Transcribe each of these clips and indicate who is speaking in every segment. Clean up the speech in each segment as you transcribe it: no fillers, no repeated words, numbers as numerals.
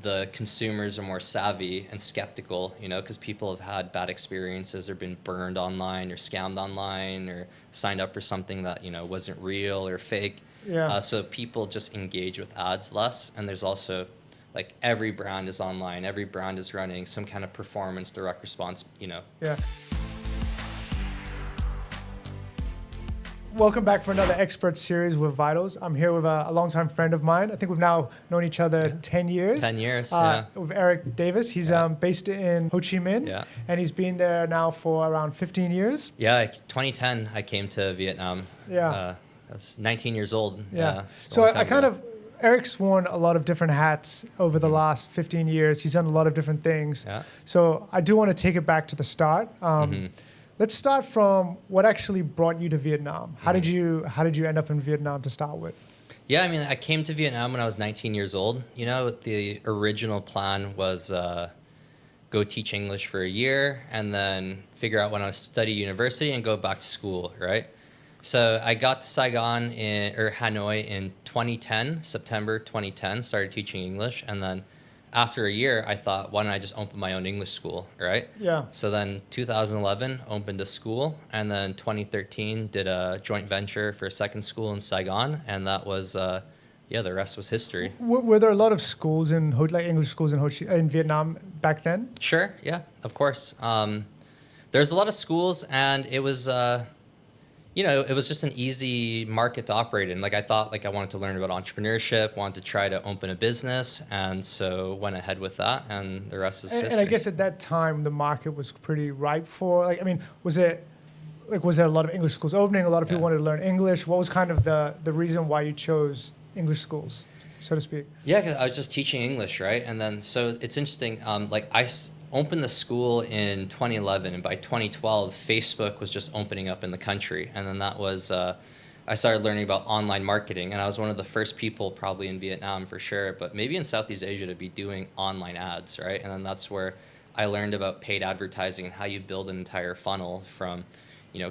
Speaker 1: the consumers are more savvy and skeptical, because people have had bad experiences or been burned online or scammed online or signed up for something that, wasn't real or fake.
Speaker 2: Yeah.
Speaker 1: So people just engage with ads less. And there's also like every brand is online. Every brand is running some kind of performance direct response,
Speaker 2: Yeah. Welcome back for another expert series with Vitals. I'm here with a longtime friend of mine. I think we've now known each other 10 years.
Speaker 1: 10 years, yeah.
Speaker 2: With Erik Davis. He's based in Ho Chi Minh.
Speaker 1: Yeah.
Speaker 2: And he's been there now for around 15 years.
Speaker 1: Yeah, 2010 I came to Vietnam.
Speaker 2: Yeah.
Speaker 1: I was 19 years old.
Speaker 2: Yeah.
Speaker 1: It's a
Speaker 2: So
Speaker 1: long
Speaker 2: I
Speaker 1: time
Speaker 2: kind
Speaker 1: ago.
Speaker 2: of, Eric's worn a lot of different hats over the last 15 years. He's done a lot of different things.
Speaker 1: Yeah.
Speaker 2: So I do want to take it back to the start. Let's start from what actually brought you to Vietnam. How did you end up in Vietnam to start with?
Speaker 1: Yeah, I mean, I came to Vietnam when I was 19 years old. The original plan was go teach English for a year and then figure out when I would study university and go back to school, right? So I got to Saigon or Hanoi in 2010, September 2010, started teaching English. And then after a year, I thought, why don't I just open my own English school, right?
Speaker 2: Yeah.
Speaker 1: So then 2011, opened a school. And then 2013, did a joint venture for a second school in Saigon. And that was, the rest was history.
Speaker 2: Were there a lot of schools like English schools in Vietnam back then?
Speaker 1: Sure, yeah, of course. There's a lot of schools, and it was, it was just an easy market to operate in. Like I thought, I wanted to learn about entrepreneurship, wanted to try to open a business, and so went ahead with that, and the rest is history.
Speaker 2: And I guess at that time the market was pretty ripe for. Was there a lot of English schools opening? A lot of people wanted to learn English. What was kind of the reason why you chose English schools, so to speak?
Speaker 1: Yeah, 'cause I was just teaching English, right? And then so it's interesting. Opened the school in 2011, and by 2012, Facebook was just opening up in the country. And then that was, I started learning about online marketing, and I was one of the first people probably in Vietnam for sure, but maybe in Southeast Asia to be doing online ads, right? And then that's where I learned about paid advertising and how you build an entire funnel from,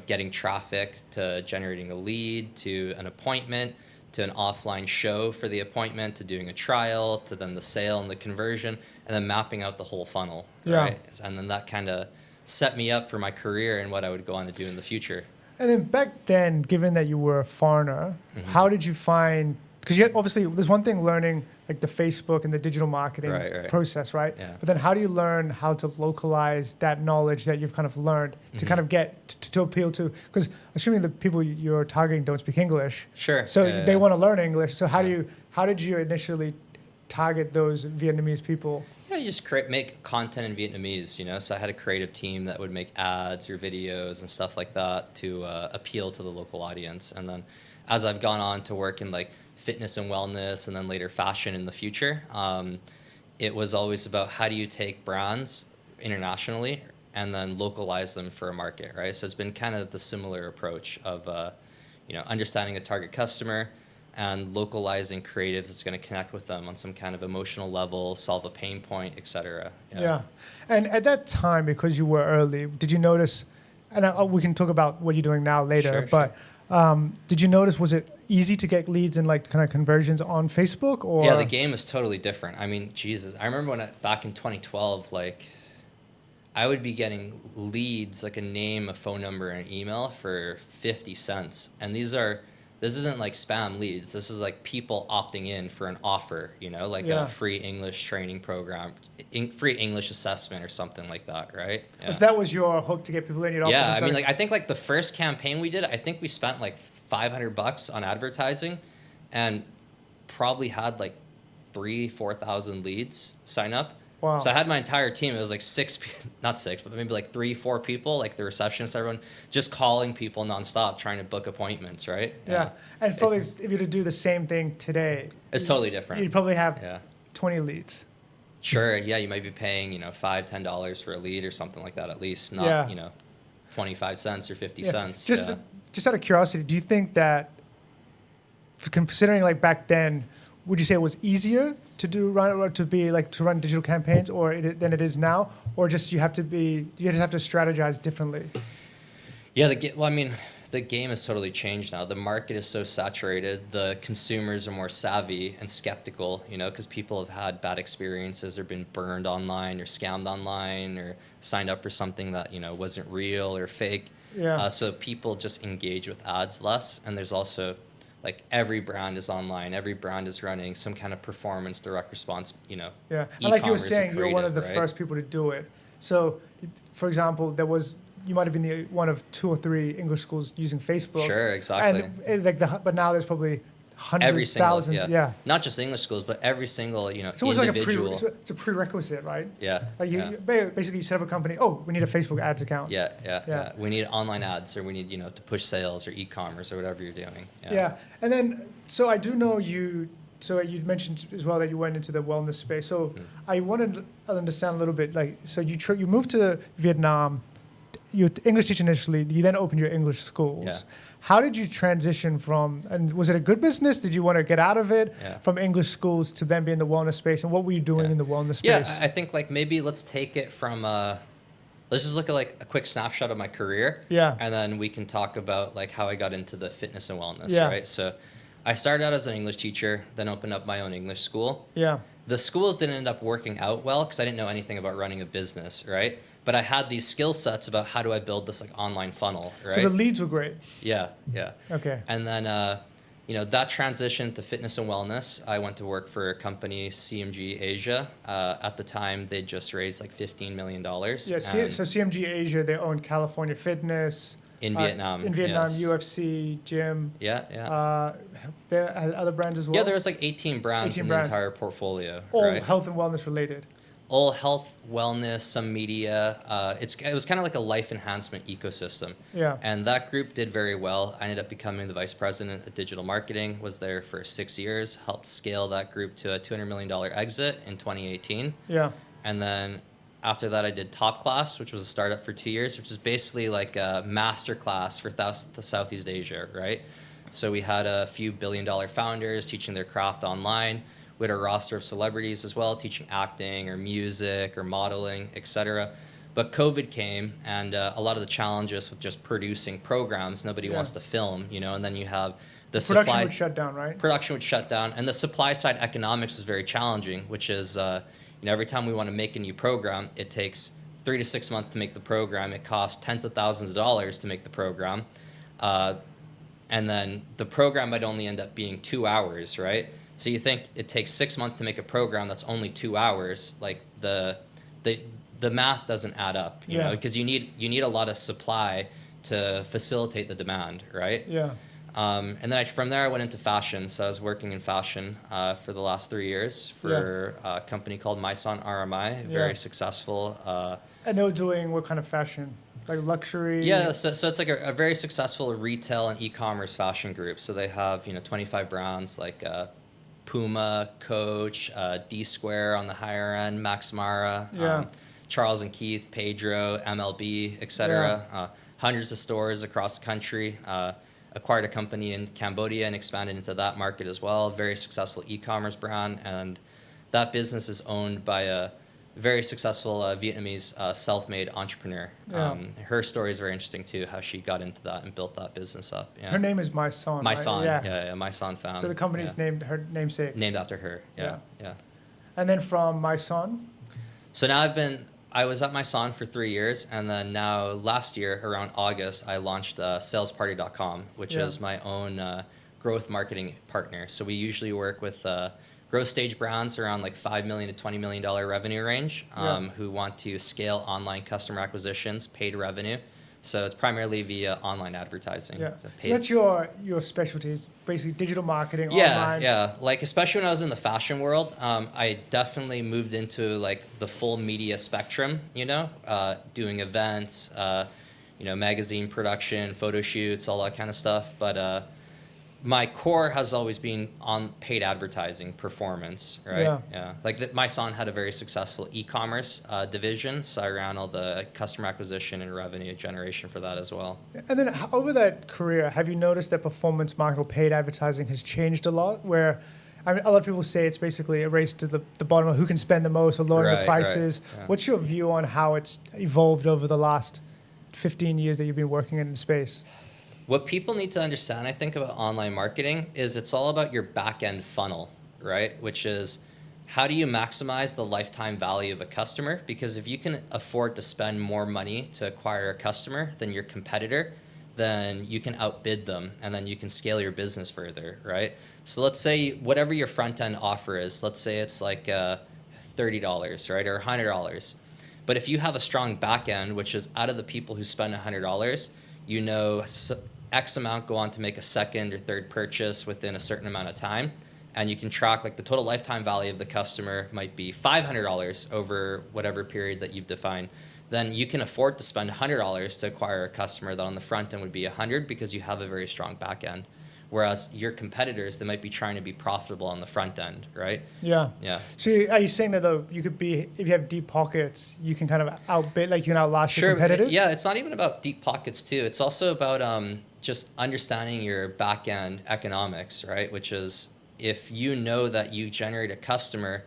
Speaker 1: getting traffic to generating a lead to an appointment to an offline show for the appointment to doing a trial to then the sale and the conversion and then mapping out the whole funnel, right? And then that kind of set me up for my career and what I would go on to do in the future.
Speaker 2: And then back then, given that you were a foreigner, how did you find? Because obviously there's one thing learning like the Facebook and the digital marketing process, right?
Speaker 1: Yeah.
Speaker 2: But then how do you learn how to localize that knowledge that you've kind of learned to kind of get to appeal to? Because assuming the people you're targeting don't speak English,
Speaker 1: Sure.
Speaker 2: so they want to learn English. So how did you initially target those Vietnamese people?
Speaker 1: Yeah, you just make content in Vietnamese, So I had a creative team that would make ads or videos and stuff like that to appeal to the local audience. And then as I've gone on to work in fitness and wellness and then later fashion in the future, it was always about how do you take brands internationally and then localize them for a market, right? So it's been kind of the similar approach of, understanding a target customer and localizing creatives that's going to connect with them on some kind of emotional level, solve a pain point, et cetera.
Speaker 2: Yeah. And at that time, because you were early, did you notice, and we can talk about what you're doing now later, but did you notice, was it easy to get leads and kind of conversions on Facebook? Or?
Speaker 1: Yeah, the game is totally different. I mean, Jesus, I remember back in 2012, I would be getting leads, like a name, a phone number, and an email for 50 cents. And this isn't like spam leads. This is like people opting in for an offer, a free English training program, free English assessment or something like that, right? Yeah.
Speaker 2: So that was your hook to get people in?
Speaker 1: Yeah, I mean, I think the first campaign we did, I think we spent $500 on advertising and probably had 3,000-4,000 leads sign up.
Speaker 2: Wow.
Speaker 1: So I had my entire team. It was not six, but maybe 3-4 people, the receptionist, everyone, just calling people nonstop, trying to book appointments, right?
Speaker 2: Yeah. And probably if you were to do the same thing today,
Speaker 1: it's totally different.
Speaker 2: You'd probably have 20 leads.
Speaker 1: Sure. Yeah, you might be paying, $5-10 for a lead or something like that at least, not 25 cents or 50 cents.
Speaker 2: Just out of curiosity, do you think that, considering back then, would you say it was easier to run digital campaigns than it is now, or just you just have to strategize differently?
Speaker 1: Yeah, the game has totally changed now. The market is so saturated. The consumers are more savvy and skeptical, because people have had bad experiences or been burned online or scammed online or signed up for something that, wasn't real or fake.
Speaker 2: Yeah.
Speaker 1: So people just engage with ads less. And there's also, like, every brand is online. Every brand is running some kind of performance direct response,
Speaker 2: Yeah. And like you were saying, you're one of the
Speaker 1: right?
Speaker 2: first people to do it. So, for example, you might have been the one of 2 or 3 English schools using Facebook.
Speaker 1: Sure, exactly.
Speaker 2: And but now there's probably hundreds,
Speaker 1: Every single,
Speaker 2: thousands. Yeah.
Speaker 1: Not just English schools, but every single,
Speaker 2: It's almost
Speaker 1: individual.
Speaker 2: it's a prerequisite, right?
Speaker 1: Yeah.
Speaker 2: Like basically you set up a company. Oh, we need a Facebook ads account.
Speaker 1: Yeah. We need online ads, or we need, to push sales or e-commerce or whatever you're doing.
Speaker 2: Yeah. And then, so I do know you. So you mentioned as well that you went into the wellness space. So I wanted to understand a little bit. Like, so you moved to Vietnam. You're English teacher initially. You then opened your English schools.
Speaker 1: Yeah.
Speaker 2: How did you transition from? And was it a good business? Did you want to get out of it from English schools to then be in the wellness space? And what were you doing in the wellness space?
Speaker 1: Yeah, I think like maybe let's take it from. Let's just look at like a quick snapshot of my career.
Speaker 2: Yeah.
Speaker 1: And then we can talk about like how I got into the fitness and wellness.
Speaker 2: Yeah.
Speaker 1: Right. So, I started out as an English teacher, then opened up my own English school.
Speaker 2: Yeah.
Speaker 1: The schools didn't end up working out well because I didn't know anything about running a business, right? But I had these skill sets about how do I build this like online funnel, right?
Speaker 2: So the leads were great.
Speaker 1: Yeah.
Speaker 2: Okay.
Speaker 1: And then, that transition to fitness and wellness, I went to work for a company, CMG Asia. At the time, they just raised like $15 million.
Speaker 2: Yeah, so CMG Asia, they own California Fitness.
Speaker 1: In Vietnam.
Speaker 2: In Vietnam,
Speaker 1: yes.
Speaker 2: UFC, gym.
Speaker 1: Yeah.
Speaker 2: They had other brands as well?
Speaker 1: Yeah, there was like 18 brands in the entire portfolio.
Speaker 2: All
Speaker 1: right?
Speaker 2: health and wellness related.
Speaker 1: All health, wellness, some media. It was kind of like a life enhancement ecosystem.
Speaker 2: Yeah.
Speaker 1: And that group did very well. I ended up becoming the vice president of digital marketing, was there for 6 years, helped scale that group to a $200 million exit in 2018.
Speaker 2: Yeah.
Speaker 1: And then after that, I did Top Class, which was a startup for 2 years, which is basically like a master class for Southeast Asia, right? So we had a few billion-dollar founders teaching their craft online. We had a roster of celebrities as well, teaching acting or music or modeling, etc. But COVID came, and a lot of the challenges with just producing programs, nobody wants to film, and then you have the supply.
Speaker 2: Production would shut down, right?
Speaker 1: Production would shut down, and the supply side economics is very challenging, which is, every time we want to make a new program, it takes 3 to 6 months to make the program. It costs tens of thousands of dollars to make the program. And then the program might only end up being 2 hours, right? So you think it takes 6 months to make a program that's only 2 hours, like the math doesn't add up, you know, because you need a lot of supply to facilitate the demand, right?
Speaker 2: Yeah.
Speaker 1: And then from there I went into fashion. So I was working in fashion for the last 3 years for a company called Myson RMI, very successful.
Speaker 2: And they were doing what kind of fashion? Like luxury?
Speaker 1: Yeah, so it's like a very successful retail and e-commerce fashion group. So they have 25 brands like Puma, Coach, D Square on the higher end, Max Mara, Charles and Keith, Pedro, MLB, etc. Hundreds of stores across the country. Acquired a company in Cambodia and expanded into that market as well. Very successful e-commerce brand, and that business is owned by a very successful Vietnamese self-made entrepreneur. Her story is very interesting too, how she got into that and built that business up. Yeah.
Speaker 2: Her name is Myson.
Speaker 1: Myson,
Speaker 2: right?
Speaker 1: yeah, Myson found.
Speaker 2: So the company's named her namesake.
Speaker 1: Named after her, yeah.
Speaker 2: And then from Myson?
Speaker 1: So now I was at Myson for 3 years, and then now last year, around August, I launched salesparty.com, which is my own growth marketing partner. So we usually work with growth stage brands around like $5 million to $20 million revenue range who want to scale online customer acquisitions, paid revenue. So it's primarily via online advertising.
Speaker 2: Yeah. So that's your specialty, is basically digital marketing, online.
Speaker 1: Yeah. Like especially when I was in the fashion world, I definitely moved into like the full media spectrum, doing events, magazine production, photo shoots, all that kind of stuff. But my core has always been on paid advertising performance, right? Yeah. Like my son had a very successful e-commerce division, so I ran all the customer acquisition and revenue generation for that as well.
Speaker 2: And then over that career, have you noticed that performance marketing or paid advertising has changed a lot? Where, I mean, a lot of people say it's basically a race to the bottom of who can spend the most or lowering the prices. Right. Yeah. What's your view on how it's evolved over the last 15 years that you've been working in the space?
Speaker 1: What people need to understand, I think, about online marketing is it's all about your back end funnel, right? Which is how do you maximize the lifetime value of a customer? Because if you can afford to spend more money to acquire a customer than your competitor, then you can outbid them and then you can scale your business further, right? So let's say whatever your front end offer is, let's say it's like $30, right? Or $100. But if you have a strong back end, which is out of the people who spend $100, you know X amount go on to make a second or third purchase within a certain amount of time. And you can track like the total lifetime value of the customer might be $500 over whatever period that you've defined. Then you can afford to spend $100 to acquire a customer that on the front end would be $100 because you have a very strong back end. Whereas your competitors, they might be trying to be profitable on the front end, right?
Speaker 2: Yeah.
Speaker 1: Yeah.
Speaker 2: So are you saying that though you could be, if you have deep pockets, you can kind of outbid, like you can outlast your competitors?
Speaker 1: Yeah, it's not even about deep pockets too. It's also about just understanding your back end economics, right? Which is if you know that you generate a customer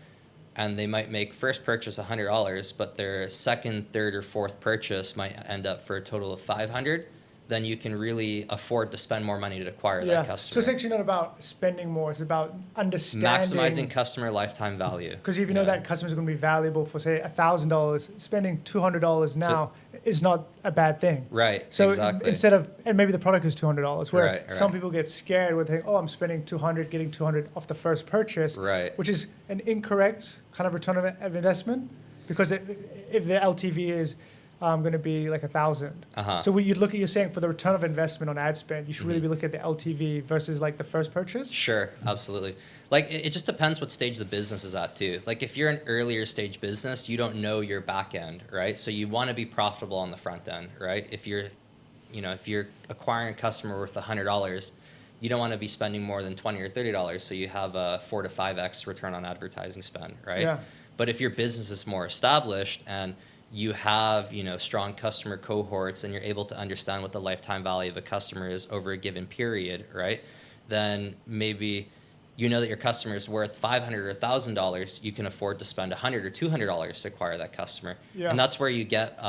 Speaker 1: and they might make first purchase $100, but their second, third, or fourth purchase might end up for a total of $500, then you can really afford to spend more money to acquire that customer.
Speaker 2: So it's actually not about spending more, it's about understanding.
Speaker 1: Maximizing customer lifetime value.
Speaker 2: Because if you know that customers are going to be valuable for, say, $1,000, spending $200 now is not a bad thing.
Speaker 1: Right,
Speaker 2: so
Speaker 1: exactly.
Speaker 2: Instead of, and maybe the product is $200, where
Speaker 1: Right.
Speaker 2: some people get scared with thinking, oh, I'm spending $200, getting $200 off the first purchase,
Speaker 1: Right.
Speaker 2: which is an incorrect kind of return of investment, because if the LTV is going to be like 1,000. So you'd look at, you're saying for the return of investment on ad spend, you should really be looking at the LTV versus like the first purchase?
Speaker 1: Sure, absolutely. Like it just depends what stage the business is at too. Like if you're an earlier stage business, you don't know your back end, right? So you want to be profitable on the front end, right? If you're acquiring a customer worth $100, you don't want to be spending more than $20 or $30, so you have a 4 to 5x return on advertising spend, right?
Speaker 2: Yeah.
Speaker 1: But if your business is more established and you have strong customer cohorts and you're able to understand what the lifetime value of a customer is over a given period, right? Then maybe you know that your customer is worth $500 or $1,000. You can afford to spend $100 or $200 to acquire that customer, and that's where you get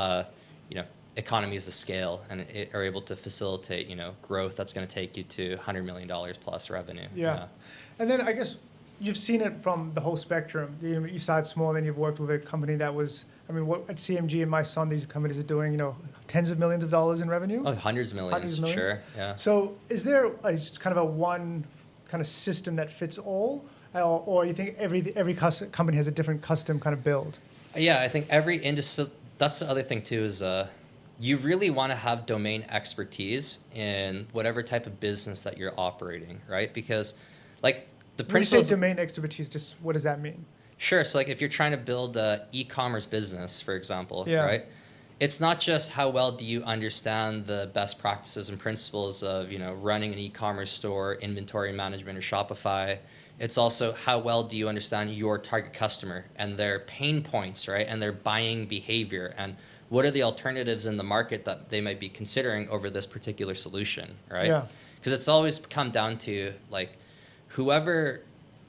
Speaker 1: economies of scale and are able to facilitate growth that's going to take you to $100 million plus revenue.
Speaker 2: Yeah. And then I guess you've seen it from the whole spectrum. You started small, then you've worked with a company that was, what at CMG and My Son, these companies are doing, tens of millions of dollars in revenue?
Speaker 1: Oh, hundreds of millions, sure, yeah.
Speaker 2: So is there kind of a one kind of system that fits all? Or you think every company has a different custom kind of build?
Speaker 1: Yeah, I think every industry, that's the other thing too, is you really want to have domain expertise in whatever type of business that you're operating, right? Because like the principles...
Speaker 2: When you say domain expertise, just what does that mean?
Speaker 1: Sure. So like if you're trying to build an e-commerce business, for example, right? It's not just how well do you understand the best practices and principles of, running an e-commerce store, inventory management, or Shopify. It's also how well do you understand your target customer and their pain points, right? And their buying behavior, and what are the alternatives in the market that they might be considering over this particular solution, right?
Speaker 2: Yeah.
Speaker 1: Because it's always come down to like whoever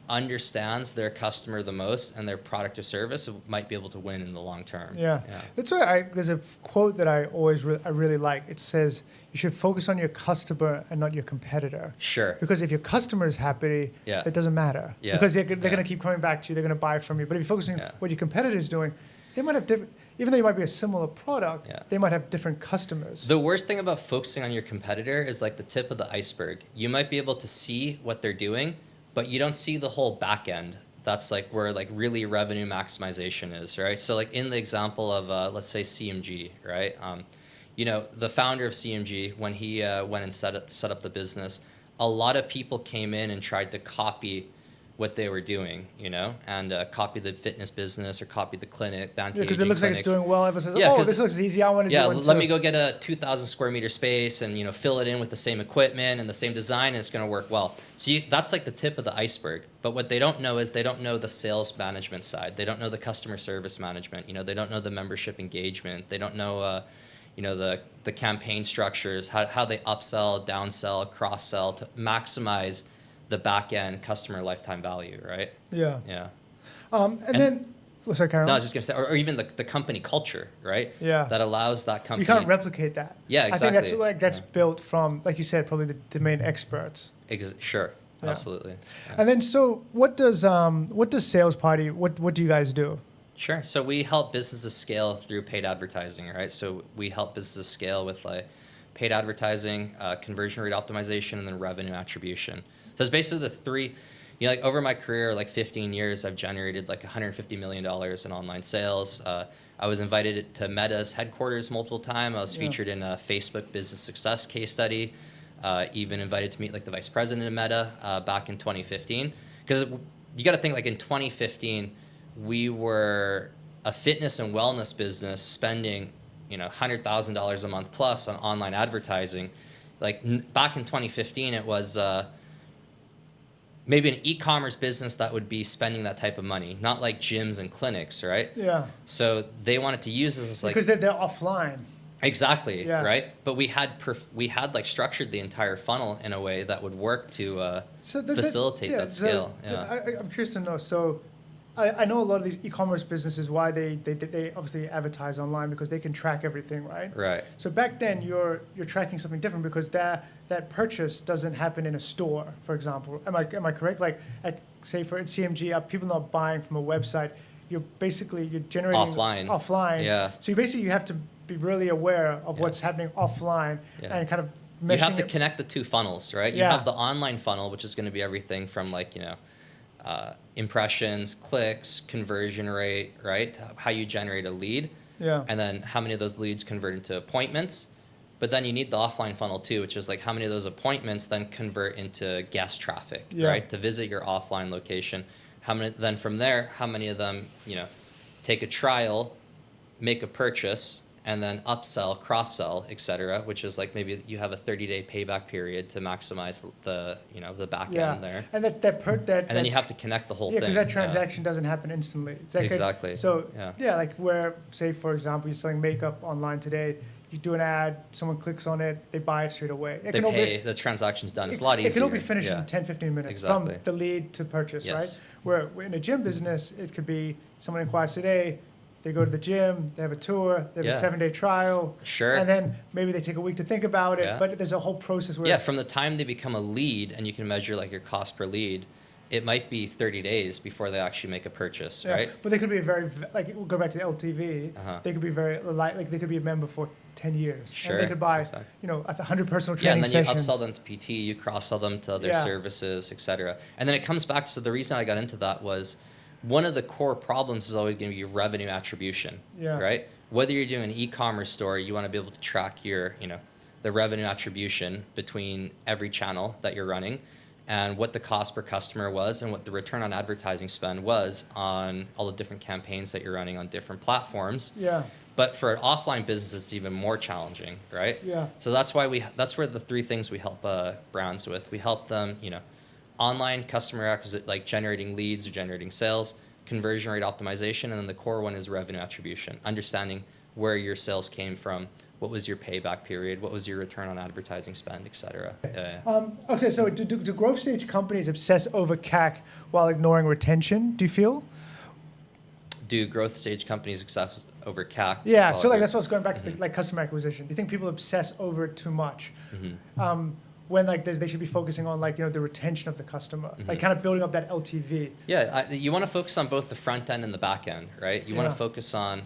Speaker 1: understands their customer the most and their product or service might be able to win in the long term.
Speaker 2: Yeah. That's why there's a quote that I always I really like. It says you should focus on your customer and not your competitor.
Speaker 1: Sure.
Speaker 2: Because if your customer is happy, it doesn't matter.
Speaker 1: Yeah.
Speaker 2: Because they're going to keep coming back to you. They're going to buy from you. But if you focus on what your competitor is doing, they might have different, even though you might be a similar product, they might have different customers.
Speaker 1: The worst thing about focusing on your competitor is like the tip of the iceberg. You might be able to see what they're doing, but you don't see the whole back end. That's like where like really revenue maximization is, right? So like in the example of let's say CMG, right? The founder of CMG, when he went and set up the business, a lot of people came in and tried to copy what they were doing, and copy the fitness business or copy the clinic.
Speaker 2: Because it looks like it's doing well. Everyone says, this looks easy. I want to do one too.
Speaker 1: Let me go get a 2,000 square meter space and fill it in with the same equipment and the same design, and it's going to work well. So that's like the tip of the iceberg. But what they don't know is they don't know the sales management side. They don't know the customer service management. They don't know the membership engagement. They don't know the campaign structures, how they upsell, downsell, cross sell to maximize the back end customer lifetime value, right?
Speaker 2: Yeah.
Speaker 1: Yeah.
Speaker 2: And then Oh, sorry, Karen.
Speaker 1: No, I was just gonna say, or even the company culture, right?
Speaker 2: Yeah.
Speaker 1: That allows that company.
Speaker 2: You can't replicate that.
Speaker 1: Yeah, exactly.
Speaker 2: I think that's built from, like you said, probably the domain experts.
Speaker 1: Sure,
Speaker 2: Yeah.
Speaker 1: absolutely. Yeah.
Speaker 2: And then, so what does Sales Party? What do you guys do?
Speaker 1: Sure. So we help businesses scale through paid advertising, right? So we help businesses scale with like paid advertising, conversion rate optimization, and then revenue attribution. So it's basically the three. You know, like over my career, like 15 years, I've generated like $150 million in online sales. I was invited to Meta's headquarters multiple times. I was featured in a Facebook business success case study. Even invited to meet like the vice president of Meta back in 2015. Because you got to think like in 2015, we were a fitness and wellness business spending, $100,000 a month plus on online advertising. Like back in 2015, it was maybe an e-commerce business that would be spending that type of money, not like gyms and clinics, right?
Speaker 2: Yeah.
Speaker 1: So they wanted to use this as like
Speaker 2: because they're offline.
Speaker 1: Exactly,
Speaker 2: Yeah.
Speaker 1: right? But we had like structured the entire funnel in a way that would work to facilitate that scale.
Speaker 2: I'm curious to know. So I know a lot of these e-commerce businesses, why they obviously advertise online, because they can track everything, right?
Speaker 1: Right.
Speaker 2: So back then you're tracking something different, because that purchase doesn't happen in a store, for example. Am I correct? Like at CMG, people not buying from a website. You're generating offline.
Speaker 1: Yeah.
Speaker 2: So you have to be really aware of what's happening offline and kind of
Speaker 1: you have to connect the two funnels, right? You have the online funnel, which is going to be everything from like, impressions, clicks, conversion rate, right? How you generate a lead.
Speaker 2: Yeah.
Speaker 1: And then how many of those leads convert into appointments. But then you need the offline funnel too, which is like how many of those appointments then convert into guest traffic, right? To visit your offline location. Then from there, how many of them, take a trial, make a purchase, and then upsell, cross-sell, et cetera, which is like maybe you have a 30-day payback period to maximize the back end there.
Speaker 2: And and
Speaker 1: then you have to connect the whole thing.
Speaker 2: Yeah, because that transaction doesn't happen instantly.
Speaker 1: Exactly.
Speaker 2: So like where, say for example, you're selling makeup online today, you do an ad, someone clicks on it, they buy it straight away.
Speaker 1: They pay, the transaction's done. It's a lot easier.
Speaker 2: It can all be finished in 10, 15 minutes from the lead to purchase, right? Where in a gym business, it could be someone inquires today, they go to the gym, they have a tour, they have a 7-day trial.
Speaker 1: Sure.
Speaker 2: And then maybe they take a week to think about it, but there's a whole process where...
Speaker 1: Yeah, from the time they become a lead, and you can measure like your cost per lead, it might be 30 days before they actually make a purchase, right?
Speaker 2: But they could be we'll go back to the LTV, they could be they could be a member for 10 years.
Speaker 1: Sure.
Speaker 2: And they could buy, 100 personal training sessions.
Speaker 1: Yeah, and then you upsell them to PT, you cross-sell them to other services, et cetera. And then it comes back to the reason I got into that was one of the core problems is always going to be revenue attribution, right? Whether you're doing an e-commerce store, you want to be able to track your, the revenue attribution between every channel that you're running and what the cost per customer was and what the return on advertising spend was on all the different campaigns that you're running on different platforms.
Speaker 2: Yeah.
Speaker 1: But for offline business, it's even more challenging, right?
Speaker 2: Yeah.
Speaker 1: So that's where the three things we help brands with. We help them, online customer acquisition, like generating leads or generating sales, conversion rate optimization, and then the core one is revenue attribution, understanding where your sales came from, what was your payback period, what was your return on advertising spend, et cetera.
Speaker 2: Okay, so do growth stage companies obsess over CAC while ignoring retention, do you feel?
Speaker 1: Do growth stage companies obsess over CAC?
Speaker 2: Yeah, so that's what I was going back to, the customer acquisition. Do you think people obsess over it too much? When they should be focusing on the retention of the customer, like kind of building up that LTV.
Speaker 1: Yeah, you want to focus on both the front end and the back end, right? You want to focus on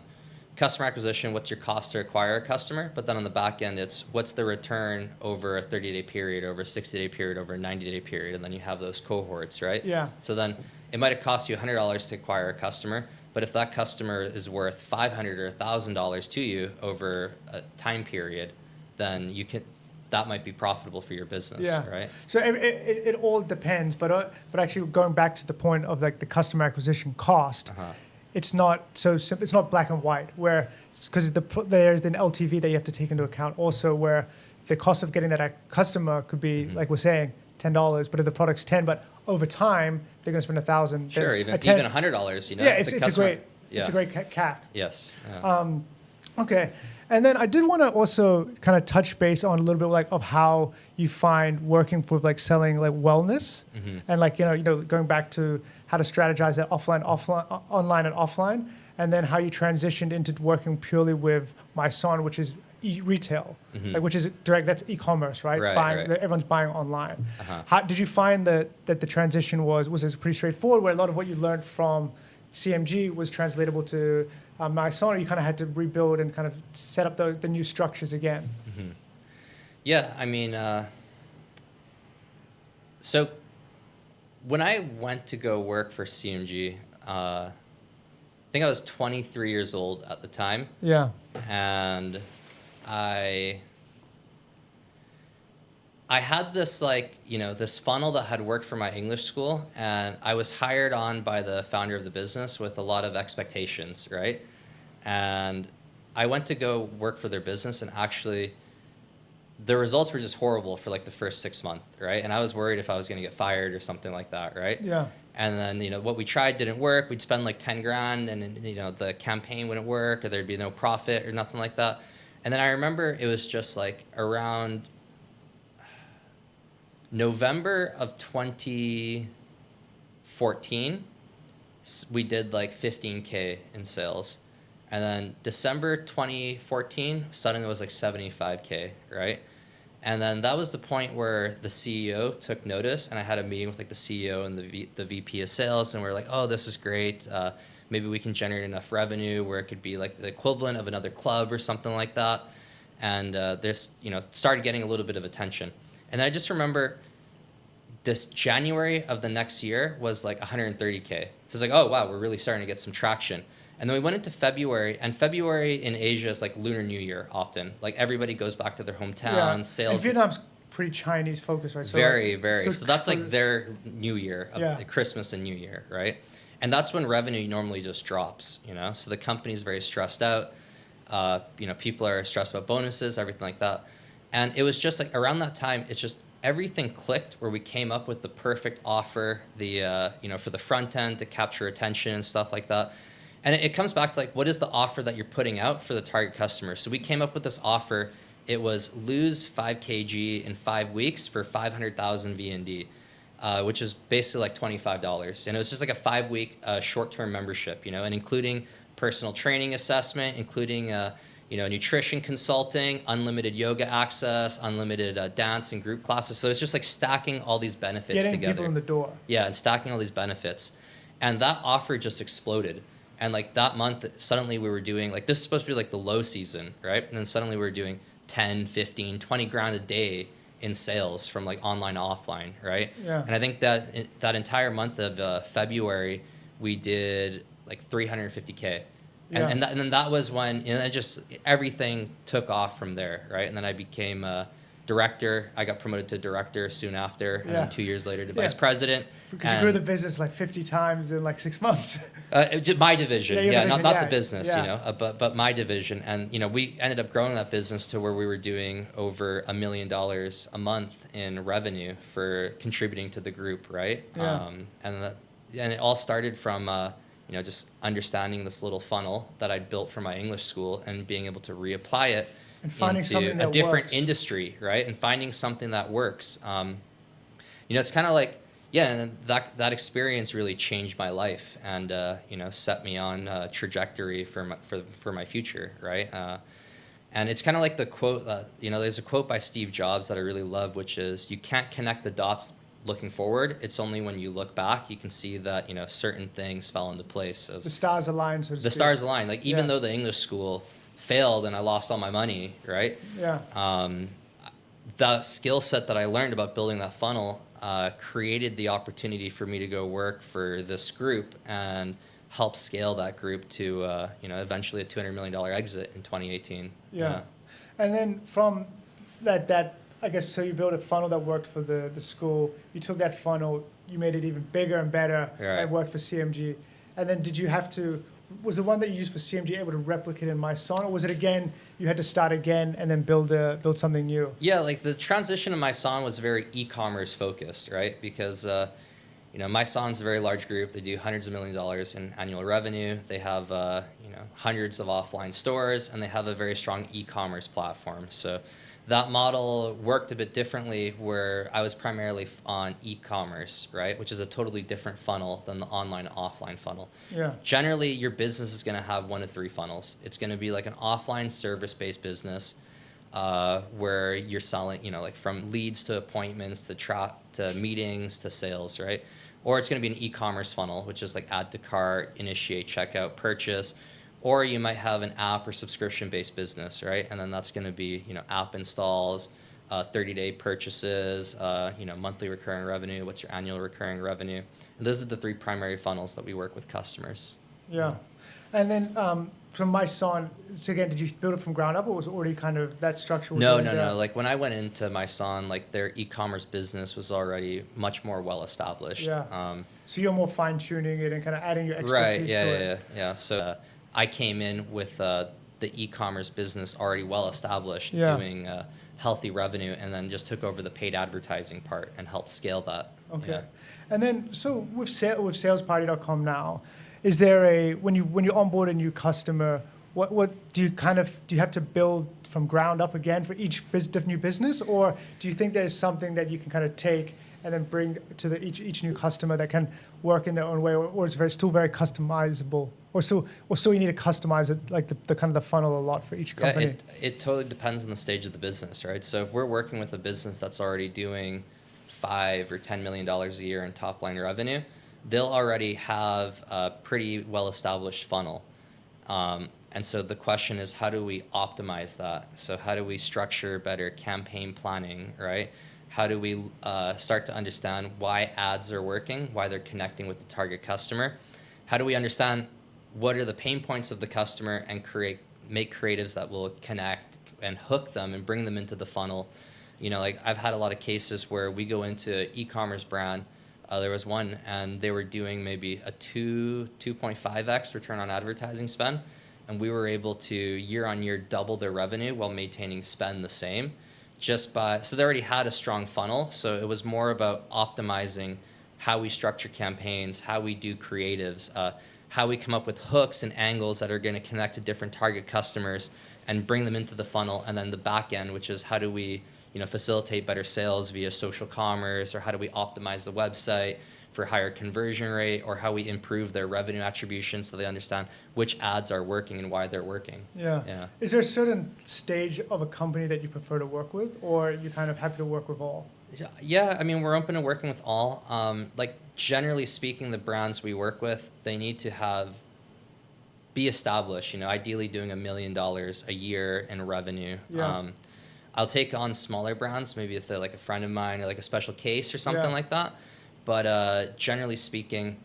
Speaker 1: customer acquisition, what's your cost to acquire a customer, but then on the back end, it's what's the return over a 30-day period, over a 60-day period, over a 90-day period, and then you have those cohorts, right?
Speaker 2: Yeah.
Speaker 1: So then it might have cost you $100 to acquire a customer, but if that customer is worth $500 or $1,000 to you over a time period, then that might be profitable for your business, right?
Speaker 2: So it all depends, but actually going back to the point of the customer acquisition cost, it's not so simple. It's not black and white, because there's an LTV that you have to take into account also, where the cost of getting that customer could be, like we're saying, $10, but if the product's 10, but over time they're going to spend $1,000.
Speaker 1: Sure, even $100.
Speaker 2: Yeah, it's a great CAC.
Speaker 1: Yes.
Speaker 2: Okay. And then I did want to also kind of touch base on a little bit like of how you find working with like selling like wellness and like, going back to how to strategize that online and offline, and then how you transitioned into working purely with My Son, which is retail, like which is direct, that's e-commerce, right?
Speaker 1: Right.
Speaker 2: Everyone's buying online. How did you find that the transition was it pretty straightforward, where a lot of what you learned from CMG was translatable to My Son, or you kind of had to rebuild and kind of set up the new structures again?
Speaker 1: Yeah, I mean, so when I went to go work for CMG, I think I was 23 years old at the time.
Speaker 2: Yeah.
Speaker 1: And I had this this funnel that had worked for my English school, and I was hired on by the founder of the business with a lot of expectations, right? And I went to go work for their business, and actually the results were just horrible for like the first 6 months, right? And I was worried if I was going to get fired or something like that, right?
Speaker 2: Yeah.
Speaker 1: And then, what we tried didn't work. We'd spend like 10 grand and, the campaign wouldn't work, or there'd be no profit or nothing like that. And then I remember it was just like around November of 2014, we did like 15K in sales. And then December 2014, suddenly it was like 75K, right? And then that was the point where the CEO took notice, and I had a meeting with like the CEO and the VP of sales, and we were like, oh, this is great. Maybe we can generate enough revenue where it could be like the equivalent of another club or something like that. And this, started getting a little bit of attention. And I just remember this January of the next year was like 130K. So it's like, oh, wow, we're really starting to get some traction. And then we went into February, and February in Asia is like Lunar New Year often. Like everybody goes back to their hometown,
Speaker 2: Yeah.
Speaker 1: sales.
Speaker 2: And Vietnam's pretty Chinese focused, right? So
Speaker 1: Very. So that's like their New Year,
Speaker 2: Yeah.
Speaker 1: Christmas and New Year, right? And that's when revenue normally just drops, So the company's very stressed out. People are stressed about bonuses, everything like that. And it was just like around that time, it's just everything clicked where we came up with the perfect offer, for the front end to capture attention and stuff like that. And it comes back to like, what is the offer that you're putting out for the target customer? So we came up with this offer. It was lose 5 kg in 5 weeks for 500,000 VND, which is basically like $25. And it was just like a 5-week short-term membership, and including personal training assessment, including nutrition consulting, unlimited yoga access, unlimited dance and group classes. So it's just like stacking all these benefits
Speaker 2: Getting
Speaker 1: together.
Speaker 2: people in the door.
Speaker 1: Yeah, and stacking all these benefits. And that offer just exploded. And like that month, suddenly we were doing, like this is supposed to be like the low season, right? And then suddenly we were doing 10, 15, 20 grand a day in sales from like online to offline, right?
Speaker 2: Yeah.
Speaker 1: And I think that entire month of February, we did like 350K.
Speaker 2: Yeah.
Speaker 1: And then that was when, just everything took off from there, right? And then I became a director. I got promoted to director soon after, and then 2 years later to vice president.
Speaker 2: Because you grew the business like 50 times in like 6 months.
Speaker 1: My division, not the business,
Speaker 2: Yeah.
Speaker 1: but my division. And, we ended up growing that business to where we were doing over $1 million a month in revenue for contributing to the group, right?
Speaker 2: Yeah.
Speaker 1: And it all started from, just understanding this little funnel that I'd built for my English school and being able to reapply it
Speaker 2: And finding
Speaker 1: into
Speaker 2: something that
Speaker 1: a different
Speaker 2: works.
Speaker 1: industry, right? And finding something that works. It's kind of like, and that experience really changed my life and, set me on a trajectory for my future, right? And it's kind of like the quote, there's a quote by Steve Jobs that I really love, which is, you can't connect the dots looking forward. It's only when you look back, you can see that, certain things fell into place.
Speaker 2: The stars align, so to
Speaker 1: The
Speaker 2: speak.
Speaker 1: stars align. Like, even
Speaker 2: Yeah.
Speaker 1: though the English school failed and I lost all my money, right?
Speaker 2: Yeah.
Speaker 1: The skill set that I learned about building that funnel created the opportunity for me to go work for this group and help scale that group to, eventually a $200 million exit in 2018.
Speaker 2: Yeah. And then from that, I guess, so you built a funnel that worked for the school. You took that funnel, you made it even bigger and better,
Speaker 1: Right.
Speaker 2: and worked for CMG. And then was the one that you used for CMG able to replicate in My Son, or was it again, you had to start again and then build something new?
Speaker 1: Yeah, like the transition of My Son was very e-commerce focused, right? Because, My Son's a very large group. They do hundreds of millions of dollars in annual revenue. They have, hundreds of offline stores, and they have a very strong e-commerce platform. So that model worked a bit differently, where I was primarily on e-commerce, right, which is a totally different funnel than the online and offline funnel.
Speaker 2: Yeah.
Speaker 1: Generally, your business is going to have 1 to 3 funnels. It's going to be like an offline service-based business, where you're selling, like from leads to appointments to meetings to sales, right? Or it's going to be an e-commerce funnel, which is like add to cart, initiate checkout, purchase. Or you might have an app or subscription-based business, right? And then that's going to be, app installs, 30-day purchases, monthly recurring revenue. What's your annual recurring revenue? And those are the 3 primary funnels that we work with customers.
Speaker 2: Yeah. And then from my son, so again, did you build it from ground up, or was it already kind of that structure? Was
Speaker 1: No.
Speaker 2: there?
Speaker 1: Like when I went into my son, like their e-commerce business was already much more well established.
Speaker 2: Yeah. So you're more fine tuning it and kind of adding your expertise to it.
Speaker 1: Yeah. So I came in with the e-commerce business already well established,
Speaker 2: Yeah.
Speaker 1: doing healthy revenue, and then just took over the paid advertising part and helped scale that.
Speaker 2: Okay.
Speaker 1: Yeah.
Speaker 2: And then, so with salesparty.com now, is there when you onboard a new customer, what do you have to build from ground up again for each new business, or do you think there's something that you can kind of take and then bring to each new customer that can work in their own way, or it's still very customizable, or still you need to customize it, like the kind of the funnel a lot for each company?
Speaker 1: Yeah, it totally depends on the stage of the business, right? So if we're working with a business that's already doing $5 or $10 million a year in top line revenue, they'll already have a pretty well established funnel. And so the question is, how do we optimize that? So how do we structure better campaign planning, right? How do we start to understand why ads are working, why they're connecting with the target customer? How do we understand what are the pain points of the customer and make creatives that will connect and hook them and bring them into the funnel? Like I've had a lot of cases where we go into e-commerce brand. There was one, and they were doing maybe a 2.5x return on advertising spend, and we were able to year on year double their revenue while maintaining spend the same. So they already had a strong funnel, so it was more about optimizing how we structure campaigns, how we do creatives, how we come up with hooks and angles that are going to connect to different target customers and bring them into the funnel, and then the back end, which is how do we facilitate better sales via social commerce, or how do we optimize the website for higher conversion rate, or how we improve their revenue attribution so they understand which ads are working and why they're working.
Speaker 2: Yeah. Is there a certain stage of a company that you prefer to work with, or are you kind of happy to work with all?
Speaker 1: Yeah, I mean, we're open to working with all. Like generally speaking, the brands we work with, they need to be established, ideally doing $1 million a year in revenue.
Speaker 2: Yeah.
Speaker 1: I'll take on smaller brands, maybe if they're like a friend of mine or like a special case or something like that. But generally speaking,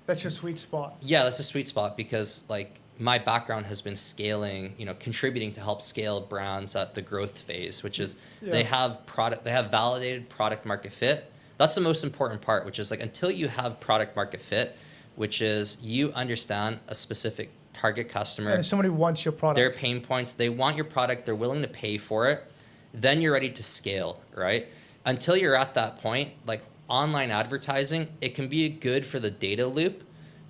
Speaker 2: that's your sweet spot.
Speaker 1: Yeah, that's a sweet spot, because like my background has been scaling, contributing to help scale brands at the growth phase, which is they have validated product market fit. That's the most important part, which is like until you have product market fit, which is you understand a specific target customer.
Speaker 2: And if somebody wants your product.
Speaker 1: Their pain points, they want your product, they're willing to pay for it, then you're ready to scale, right? Until you're at that point, like online advertising, it can be good for the data loop,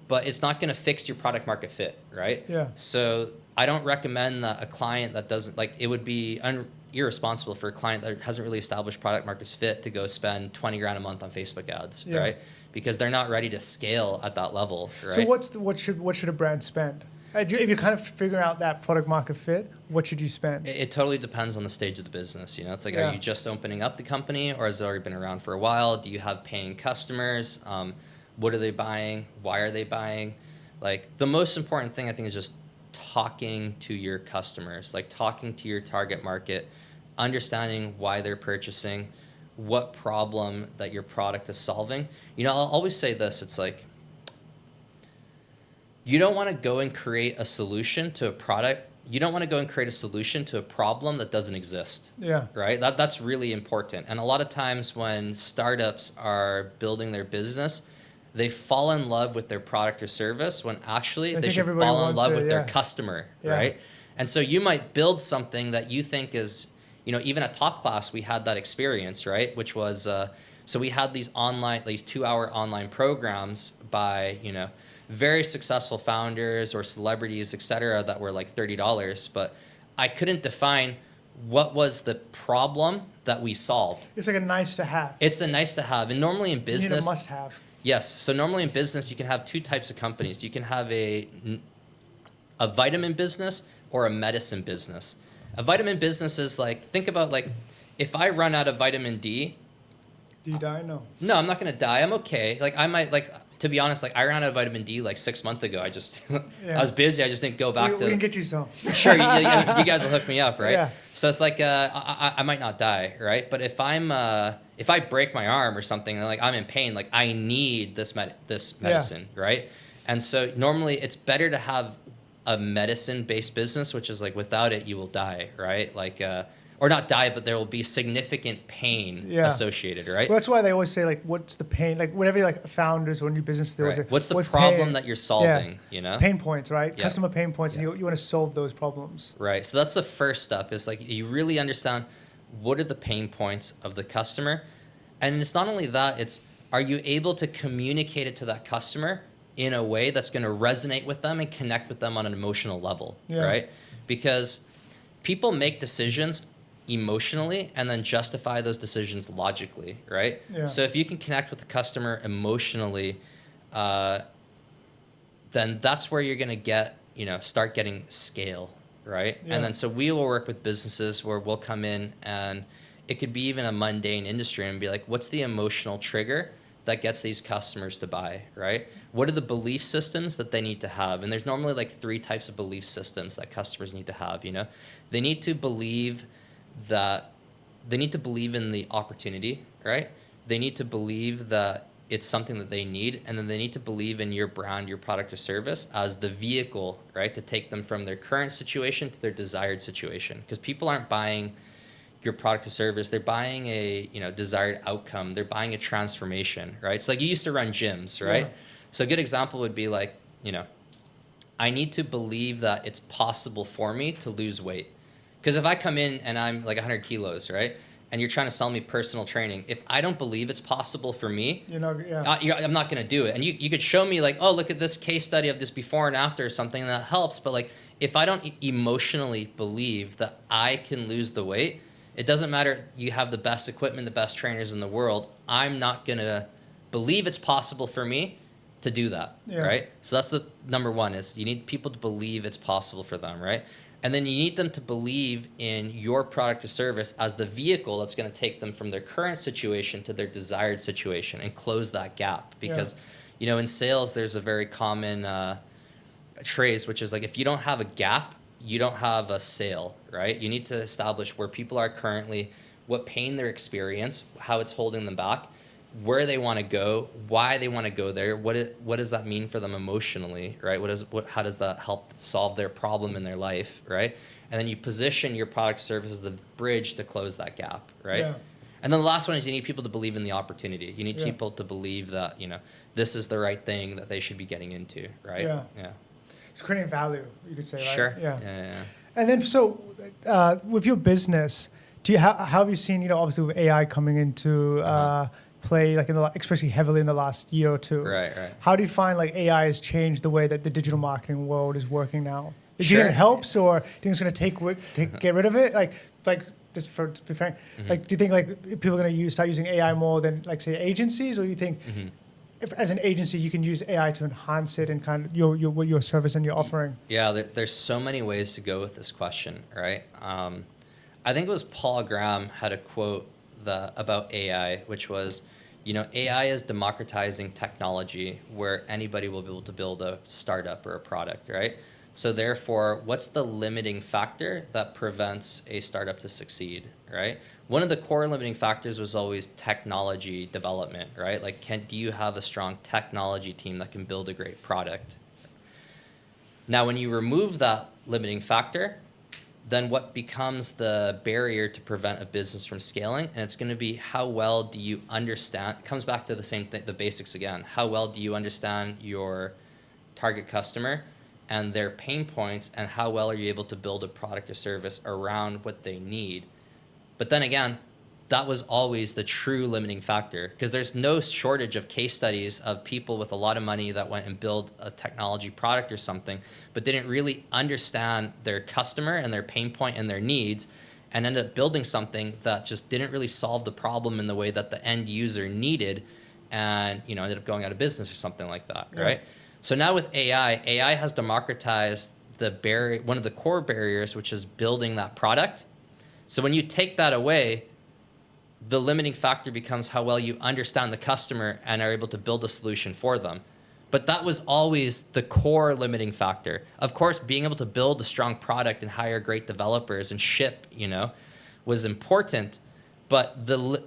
Speaker 1: but it's not going to fix your product market fit, right?
Speaker 2: Yeah.
Speaker 1: So I don't recommend that a client that doesn't, like, it would be irresponsible for a client that hasn't really established product market fit to go spend 20 grand a month on Facebook ads, right? Because they're not ready to scale at that level, right?
Speaker 2: So what should a brand spend? If you're kind of figuring out that product market fit, what should you spend?
Speaker 1: It totally depends on the stage of the business. It's like, are you just opening up the company, or has it already been around for a while? Do you have paying customers? What are they buying? Why are they buying? Like the most important thing I think is just talking to your customers, like talking to your target market, understanding why they're purchasing, what problem that your product is solving. I'll always say this, it's like, you don't want to go and create a solution to a product. You don't want to go and create a solution to a problem that doesn't exist.
Speaker 2: Yeah.
Speaker 1: Right? That's really important. And a lot of times when startups are building their business, they fall in love with their product or service when actually they should fall in love with their customer, right? And so you might build something that you think is, even at Top Class, we had that experience, right? Which was, so we had these 2-hour online programs by, very successful founders or celebrities, et cetera, that were like $30, but I couldn't define what was the problem that we solved.
Speaker 2: It's like a nice to have.
Speaker 1: It's a nice to have. And normally in
Speaker 2: You
Speaker 1: business,
Speaker 2: need a must have.
Speaker 1: yes. So normally in business, you can have two types of companies. You can have a vitamin business or a medicine business. A vitamin business is like, think about like, if I run out of vitamin D.
Speaker 2: Do you die? No.
Speaker 1: No, I'm not going to die. I'm okay. Like I might like, to be honest, like I ran out of vitamin D like 6 months ago. I just, I was busy. I just didn't go back to.
Speaker 2: We can get you some.
Speaker 1: Sure, you guys will hook me up, right?
Speaker 2: Yeah.
Speaker 1: So it's like I might not die, right? But if I break my arm or something, and like I'm in pain, like I need this medicine, right? And so normally it's better to have a medicine-based business, which is like without it you will die, right? Like or not die, but there will be significant pain associated, right?
Speaker 2: Well, that's why they always say like, what's the pain? Like whenever like founders or new business, they always say,
Speaker 1: what's the problem
Speaker 2: pain?
Speaker 1: that you're solving? You know,
Speaker 2: pain points, right?
Speaker 1: Yeah.
Speaker 2: Customer pain points, and you want to solve those problems.
Speaker 1: Right. So that's the first step. Is like you really understand what are the pain points of the customer, and it's not only that. It's are you able to communicate it to that customer in a way that's going to resonate with them and connect with them on an emotional level, right? Because people make decisions emotionally and then justify those decisions logically, right?
Speaker 2: Yeah.
Speaker 1: So if you can connect with the customer emotionally, then that's where you're going to get, start getting scale, right?
Speaker 2: Yeah.
Speaker 1: And then so we will work with businesses where we'll come in and it could be even a mundane industry and be like, what's the emotional trigger that gets these customers to buy, right? What are the belief systems that they need to have? And there's normally like 3 types of belief systems that customers need to have, They need to believe in the opportunity, right? They need to believe that it's something that they need, and then they need to believe in your brand, your product or service as the vehicle, right, to take them from their current situation to their desired situation. Because people aren't buying your product or service, they're buying a desired outcome. They're buying a transformation, right? So like you used to run gyms, right? Yeah. So a good example would be like, I need to believe that it's possible for me to lose weight. Because if I come in and I'm like 100 kilos, right, and you're trying to sell me personal training, if I don't believe it's possible for me, I'm not going to do it. And you could show me like, oh, look at this case study of this before and after or something, and that helps. But like, if I don't emotionally believe that I can lose the weight, it doesn't matter. You have the best equipment, the best trainers in the world. I'm not going to believe it's possible for me to do that, right? So that's the number one is you need people to believe it's possible for them, right? And then you need them to believe in your product or service as the vehicle that's going to take them from their current situation to their desired situation and close that gap. Because, in sales, there's a very common phrase, which is like, if you don't have a gap, you don't have a sale, right? You need to establish where people are currently, what pain they're experiencing, how it's holding them back, where they want to go, why they want to go there, what does that mean for them emotionally, right? How does that help solve their problem in their life, right? And then you position your product or service as the bridge to close that gap, right? Yeah. And then the last one is you need people to believe in the opportunity. You need people to believe that, this is the right thing that they should be getting into, right? Yeah.
Speaker 2: It's creating value, you could say, right?
Speaker 1: Sure.
Speaker 2: Yeah. And then, so with your business, how have you seen, obviously with AI coming into play, like especially heavily in the last year or two?
Speaker 1: Right.
Speaker 2: How do you find like AI has changed the way that the digital marketing world is working now? Do you think it helps, or do you think it's going to get rid of it? Like just to be frank, like do you think like people are going to start using AI more than like say agencies, or do you think? If, as an agency, you can use AI to enhance it and kind of your service and your offering? Yeah,
Speaker 1: there's so many ways to go with this question, right? I think it was Paul Graham had a quote about AI, which was, AI is democratizing technology where anybody will be able to build a startup or a product, right? So therefore, what's the limiting factor that prevents a startup to succeed, right? One of the core limiting factors was always technology development, right? Like, do you have a strong technology team that can build a great product? Now, when you remove that limiting factor, then what becomes the barrier to prevent a business from scaling? And it's going to be how well do you understand, it comes back to the same thing, the basics again. How well do you understand your target customer and their pain points, and how well are you able to build a product or service around what they need? But then again, that was always the true limiting factor, because there's no shortage of case studies of people with a lot of money that went and built a technology product or something, but didn't really understand their customer and their pain point and their needs, and ended up building something that just didn't really solve the problem in the way that the end user needed, and ended up going out of business or something like that, right? So now with AI has democratized one of the core barriers, which is building that product. So when you take that away, the limiting factor becomes how well you understand the customer and are able to build a solution for them. But that was always the core limiting factor. Of course, being able to build a strong product and hire great developers and ship, was important. But the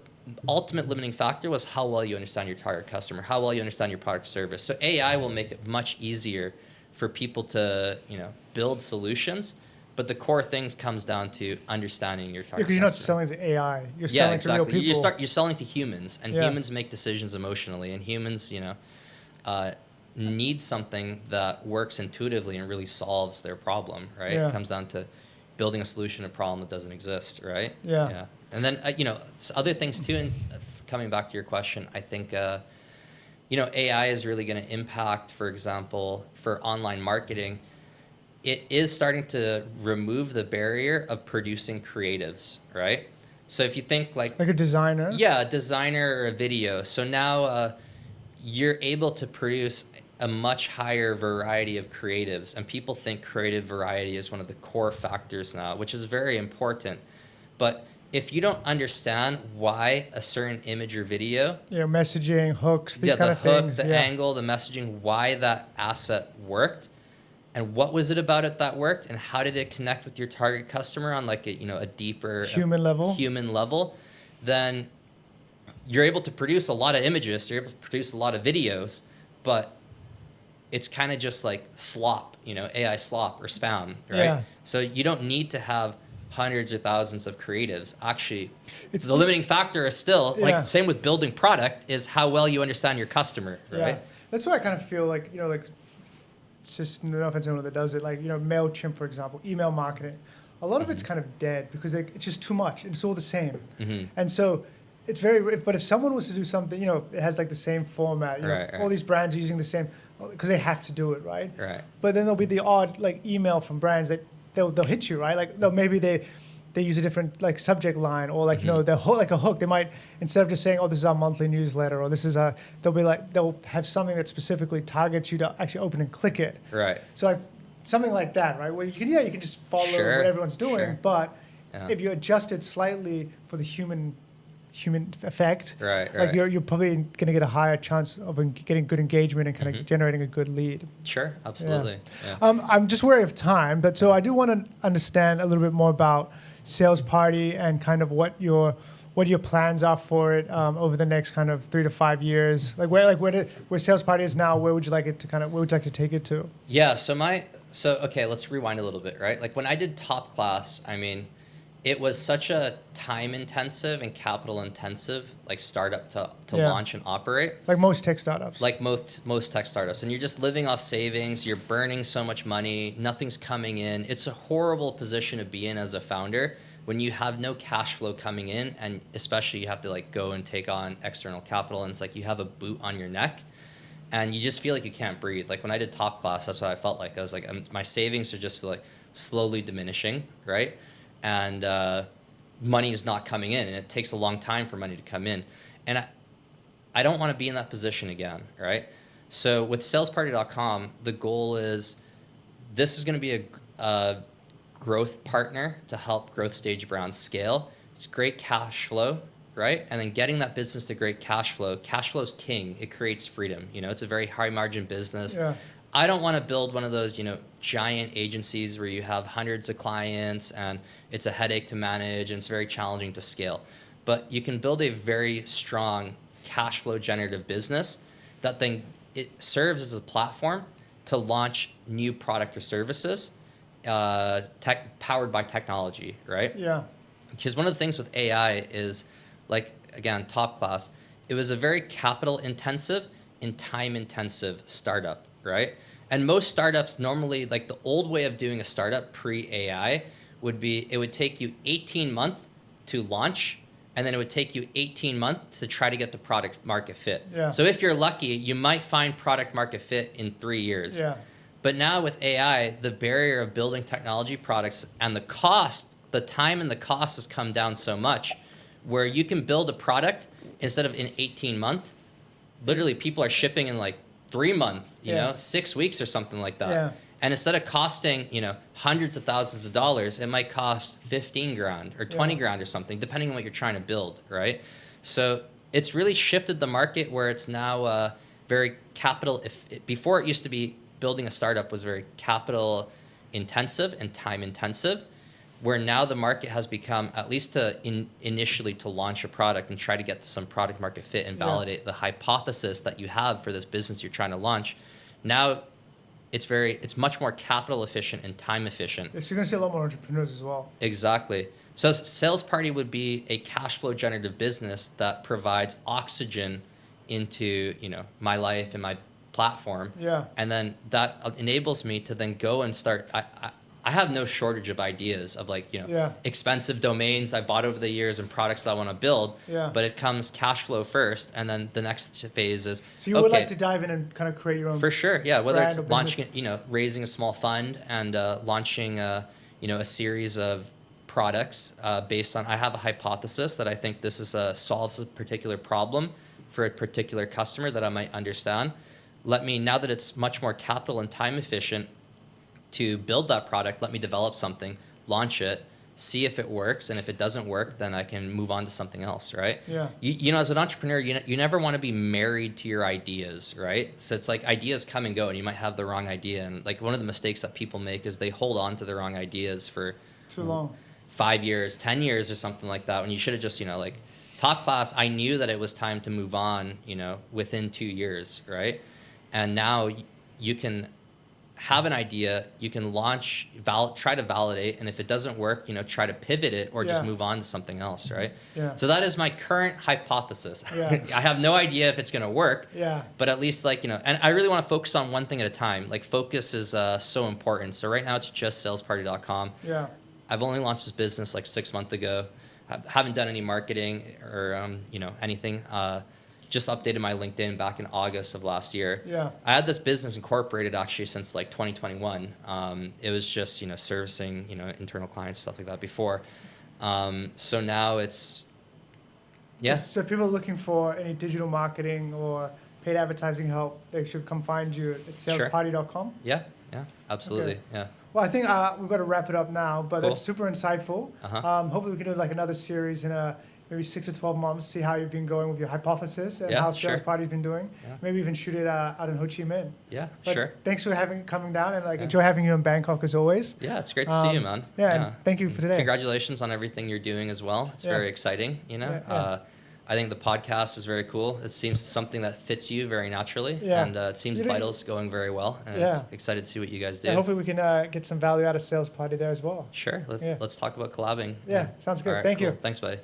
Speaker 1: ultimate limiting factor was how well you understand your target customer, how well you understand your product or service. So AI will make it much easier for people to, build solutions. But the core things comes down to understanding your target.
Speaker 2: Because you're not
Speaker 1: customer.
Speaker 2: selling to AI. You're selling to real people.
Speaker 1: You're selling to humans, and humans make decisions emotionally, and humans, need something that works intuitively and really solves their problem, right?
Speaker 2: Yeah.
Speaker 1: It comes down to building a solution to a problem that doesn't exist, right?
Speaker 2: Yeah.
Speaker 1: And then, other things too, and coming back to your question, I think, AI is really going to impact, for example, for online marketing. It is starting to remove the barrier of producing creatives, right? So if you think like
Speaker 2: a designer?
Speaker 1: Yeah, a designer or a video. So now you're able to produce a much higher variety of creatives, and people think creative variety is one of the core factors now, which is very important. But if you don't understand why a certain image or video,
Speaker 2: messaging, hooks, these kind of things,
Speaker 1: the angle, the messaging, why that asset worked, and what was it about it that worked, and how did it connect with your target customer on like a deeper
Speaker 2: human
Speaker 1: level, then you're able to produce a lot of images, you're able to produce a lot of videos, but it's kind of just like slop, AI slop or spam, right?
Speaker 2: Yeah.
Speaker 1: So you don't need to have hundreds or thousands of creatives. Actually, the limiting factor is still, like same with building product, is how well you understand your customer, right?
Speaker 2: Yeah. That's why I kind of feel like, it's just no offense to anyone that does it, like, MailChimp, for example, email marketing. A lot of it's kind of dead because it's just too much. It's all the same. And so it's but if someone was to do something, it has like the same format,
Speaker 1: right.
Speaker 2: all these brands are using the same, because they have to do it, right?
Speaker 1: Right.
Speaker 2: But then there'll be the odd like email from brands that they'll hit you, right? Like maybe they use a different like subject line, or like they'll like a hook. They might, instead of just saying, "Oh, this is our monthly newsletter," or "This is they'll have something that specifically targets you to actually open and click it.
Speaker 1: Right.
Speaker 2: So like something like that, right? Where you can just follow what everyone's doing, but if you adjust it slightly for the human effect, like you're probably going to get a higher chance of getting good engagement and kind of generating a good lead.
Speaker 1: Sure, absolutely.
Speaker 2: Yeah. I'm just wary of time, but so I do want to understand a little bit more about Sales Party and kind of what your plans are for it over the next kind of 3 to 5 years. Like where Sales Party is now, where would you like to take it to?
Speaker 1: Yeah. So okay, let's rewind a little bit, right? Like when I did Top Class, I mean, it was such a time-intensive and capital-intensive like startup to launch and operate.
Speaker 2: Like most tech startups.
Speaker 1: Like most tech startups. And you're just living off savings. You're burning so much money. Nothing's coming in. It's a horrible position to be in as a founder when you have no cash flow coming in, and especially you have to like go and take on external capital, and it's like you have a boot on your neck. And you just feel like you can't breathe. Like when I did Top Class, that's what I felt like. I was like, my savings are just like slowly diminishing, right? And money is not coming in, and it takes a long time for money to come in. And I don't want to be in that position again, right? So with salesparty.com, the goal is this is going to be a growth partner to help growth stage brands scale. It's great cash flow, right? And then getting that business to great cash flow. Cash flow is king. It creates freedom. It's a very high margin business.
Speaker 2: Yeah.
Speaker 1: I don't want to build one of those, giant agencies where you have hundreds of clients and it's a headache to manage and it's very challenging to scale. But you can build a very strong cash flow generative business that then it serves as a platform to launch new product or services powered by technology, right?
Speaker 2: Yeah.
Speaker 1: Because one of the things with AI is, like, again, Top Class, it was a very capital intensive and time intensive startup, right? And most startups normally, like the old way of doing a startup pre-AI would be, it would take you 18 months to launch and then it would take you 18 months to try to get the product market fit.
Speaker 2: Yeah.
Speaker 1: So if you're lucky, you might find product market fit in 3 years.
Speaker 2: Yeah.
Speaker 1: But now with AI, the barrier of building technology products and the cost, the time and the cost has come down so much, where you can build a product instead of in 18 months. Literally, people are shipping in like 3 months, you know, 6 weeks or something like that.
Speaker 2: Yeah.
Speaker 1: And instead of costing, you know, hundreds of thousands of dollars, it might cost 15 grand or 20 grand or something, depending on what you're trying to build, right? So it's really shifted the market where it's now very capital. Before it used to be building a startup was very capital intensive and time intensive, where now the market has become, at least initially to launch a product and try to get some product market fit and validate the hypothesis that you have for this business you're trying to launch. Now it's much more capital efficient and time efficient.
Speaker 2: So you're going to see a lot more entrepreneurs as well.
Speaker 1: Exactly. So Sales Party would be a cash flow generative business that provides oxygen into, you know, my life and my platform.
Speaker 2: Yeah.
Speaker 1: And then that enables me to then go and start. I have no shortage of ideas of, like, you know, expensive domains I bought over the years and products that I want to build.
Speaker 2: Yeah.
Speaker 1: But it comes cash flow first, and then the next phase is.
Speaker 2: So you would like to dive in and kind of create your own.
Speaker 1: For sure, yeah. Whether it's
Speaker 2: brand or
Speaker 1: launching,
Speaker 2: business.
Speaker 1: you know, raising a small fund and launching, you know, a series of products based on. I have a hypothesis that I think this is solves a particular problem for a particular customer that I might understand. Now that it's much more capital and time efficient to build that product, let me develop something, launch it, see if it works, and if it doesn't work, then I can move on to something else, right?
Speaker 2: Yeah.
Speaker 1: You know, as an entrepreneur, you never want to be married to your ideas, right? So it's like ideas come and go, and you might have the wrong idea. And like one of the mistakes that people make is they hold on to the wrong ideas for
Speaker 2: too long,
Speaker 1: 5 years, 10 years, or something like that. When you should have just, you know, like Top Class, I knew that it was time to move on, you know, within 2 years, right? And now you can have an idea, you can launch, try to validate, and if it doesn't work, you know, try to pivot it or just move on to something else, right?
Speaker 2: Yeah.
Speaker 1: So that is my current hypothesis.
Speaker 2: Yeah.
Speaker 1: I have no idea if it's going to work,
Speaker 2: Yeah.
Speaker 1: but at least, like, you know, and I really want to focus on one thing at a time. Like, focus is so important. So right now it's just salesparty.com.
Speaker 2: Yeah.
Speaker 1: I've only launched this business like 6 months ago. I haven't done any marketing or, you know, anything. Just updated my LinkedIn back in August of last year.
Speaker 2: Yeah.
Speaker 1: I had this business incorporated actually since like 2021. It was just, you know, servicing, you know, internal clients, stuff like that before. So now it's, yeah.
Speaker 2: So people looking for any digital marketing or paid advertising help, they should come find you at salesparty.com.
Speaker 1: Yeah, absolutely.
Speaker 2: Okay.
Speaker 1: Yeah.
Speaker 2: Well, I think we've got to wrap it up now, but
Speaker 1: Cool.
Speaker 2: that's super insightful. Hopefully we can do like another series in maybe 6 to 12 months, see how you've been going with your hypothesis and how Sales Party's been doing. Yeah. Maybe even shoot it out in Ho Chi Minh.
Speaker 1: Yeah,
Speaker 2: but
Speaker 1: sure.
Speaker 2: Thanks for coming down, and enjoy having you in Bangkok as always.
Speaker 1: Yeah, it's great to see you, man.
Speaker 2: And thank you for today.
Speaker 1: Congratulations on everything you're doing as well. It's very exciting, you know. I think the podcast is very cool. It seems something that fits you very naturally, and it seems Vital's going very well, and it's excited to see what you guys do.
Speaker 2: And hopefully we can get some value out of Sales Party there as well.
Speaker 1: Sure, let's talk about collabing.
Speaker 2: Yeah, sounds good.
Speaker 1: All right,
Speaker 2: Thank
Speaker 1: cool.
Speaker 2: you.
Speaker 1: Thanks, buddy.